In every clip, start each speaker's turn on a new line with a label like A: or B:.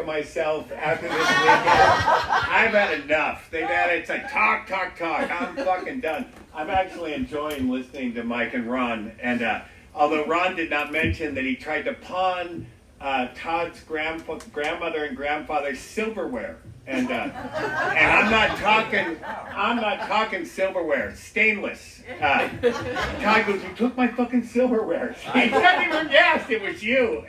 A: of myself after this weekend. I've had enough. They've had it's like talk. I'm fucking done. I'm actually enjoying listening to Mike and Ron. And although Ron did not mention that he tried to pawn Todd's grandmother and grandfather's silverware. And I'm not talking silverware, stainless. Todd goes, you took my fucking silverware. He didn't even guess it was you.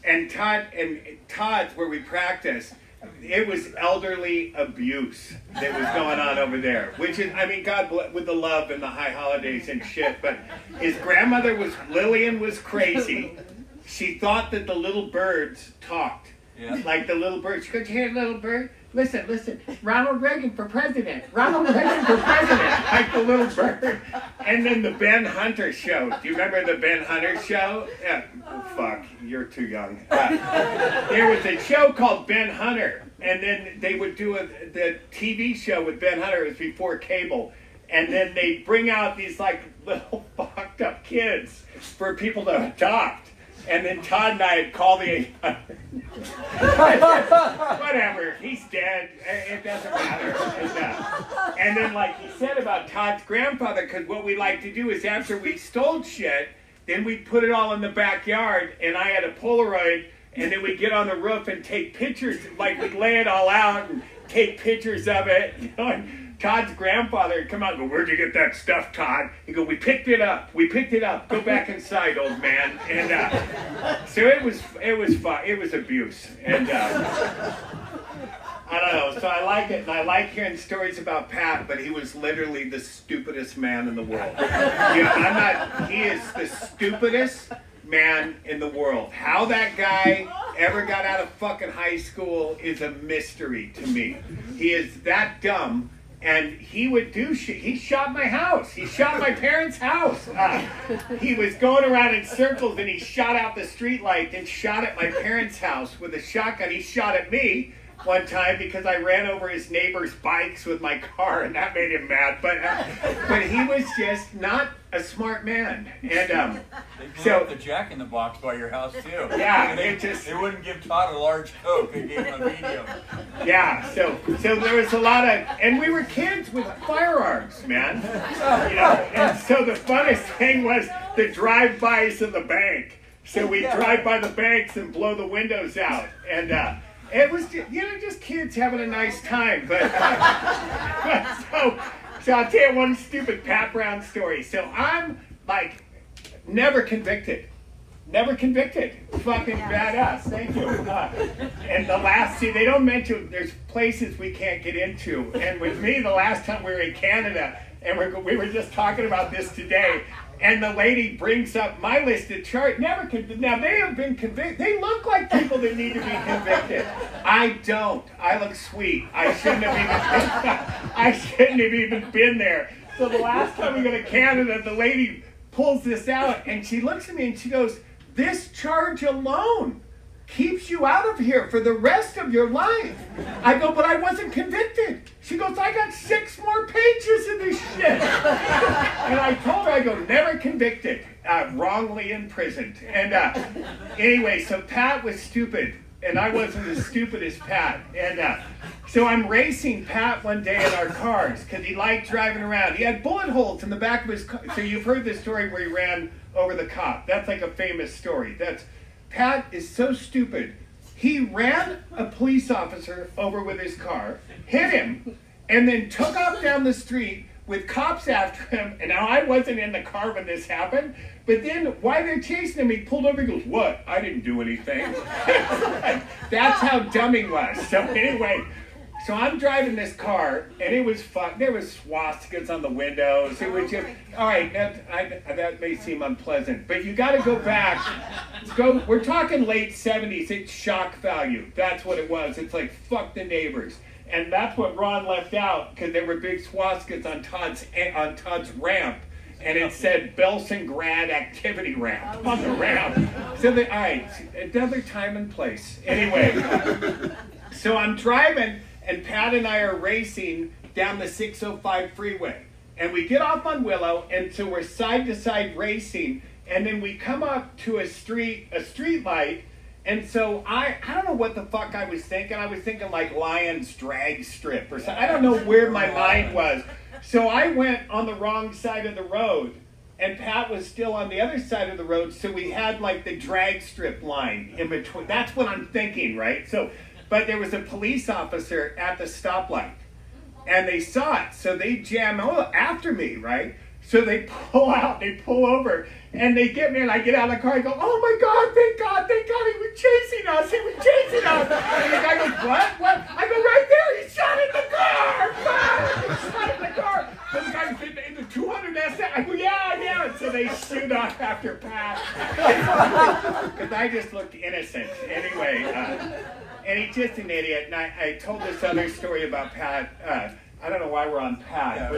A: And Todd's where we practice, it was elderly abuse that was going on over there. Which is, I mean, God bless, with the love and the high holidays and shit. But his grandmother Lillian was crazy. She thought that the little birds talked. Yeah. Like the little bird. She goes, here, little bird. Listen. Ronald Reagan for president. Like the little bird. And then the Ben Hunter show. Do you remember the Ben Hunter show? Yeah. Oh, fuck, you're too young. There was a show called Ben Hunter. And then they would do the TV show with Ben Hunter. It was before cable. And then they'd bring out these like little fucked up kids for people to adopt. And then Todd and I had called the 800. Whatever, he's dead. It doesn't matter. And then, like he said about Todd's grandfather, because what we like to do is after we stole shit, then we put it all in the backyard, and I had a Polaroid, and then we get on the roof and take pictures. Like we'd lay it all out and take pictures of it. You know, and Todd's grandfather would come out and go, where'd you get that stuff, Todd? He'd go, we picked it up. Go back inside, old man. And so it was fun. It was abuse. And I don't know. So I like it. And I like hearing stories about Pat, but he was literally the stupidest man in the world. You know, he is the stupidest man in the world. How that guy ever got out of fucking high school is a mystery to me. He is that dumb. And he would do shit. He shot my house. He shot my parents' house. He was going around in circles and he shot out the street light and shot at my parents' house with a shotgun. He shot at me one time because I ran over his neighbor's bikes with my car and that made him mad. But he was just not a smart man. And
B: they blew up the Jack in the Box by your house too.
A: Yeah,
B: they wouldn't give Todd a large Coke. They gave him a medium.
A: Yeah, so there was a lot of, and we were kids with firearms, man. You know, and so the funnest thing was the drive-bys of the bank. So we drive by the banks and blow the windows out, and it was, just kids having a nice time. But so I'll tell you one stupid Pat Brown story. So I'm like never convicted. Fucking badass. Thank you. And they don't mention there's places we can't get into. And with me, the last time we were in Canada, and we were just talking about this today, and the lady brings up my list of charges. Now they have been convicted. They look like people that need to be convicted. I don't. I look sweet. I shouldn't have even been there. So the last time we go to Canada, the lady pulls this out, and she looks at me and she goes, this charge alone keeps you out of here for the rest of your life. I go, but I wasn't convicted. She goes, I got 6 more pages of this shit. And I told her, I go, never convicted, wrongly imprisoned. And anyway, so Pat was stupid, and I wasn't as stupid as Pat. And so I'm racing Pat one day in our cars, because he liked driving around. He had bullet holes in the back of his car. So you've heard the story where he ran over the cop. That's like a famous story. Pat is so stupid. He ran a police officer over with his car, hit him, and then took off down the street with cops after him. And now I wasn't in the car when this happened, but then while they're chasing him, he pulled over and goes, what? I didn't do anything. That's how dumb he was. So anyway, so I'm driving this car, and it was fun. There was swastikas on the windows. It was just, all right, that may seem unpleasant, but you got to go back. We're talking late 70s. It's shock value. That's what it was. It's like, fuck the neighbors. And that's what Ron left out, because there were big swastikas on Todd's ramp, and it said Belsengrad activity ramp on the ramp. So, all right, another time and place. Anyway, so I'm driving, and Pat and I are racing down the 605 freeway. And we get off on Willow, and so we're side to side racing, and then we come up to a street light, And so I don't know what the fuck I was thinking. I was thinking like Lion's drag strip or something. I don't know where my mind was. So I went on the wrong side of the road, and Pat was still on the other side of the road. So we had like the drag strip line in between. That's what I'm thinking, right? So, but there was a police officer at the stoplight, and they saw it. So they jam after me, right? So they pull out, they pull over, and they get me, and I get out of the car, I go, oh my God, thank God, he was chasing us, And the guy goes, what? I go, right there, he shot in the car, he shot in the car. So the guy's in the 200 SS, I go, yeah, and so they shoot off after Pat. Because I just looked innocent. Anyway, and he's just an idiot, and I told this other story about Pat, I don't know why we're on Pat.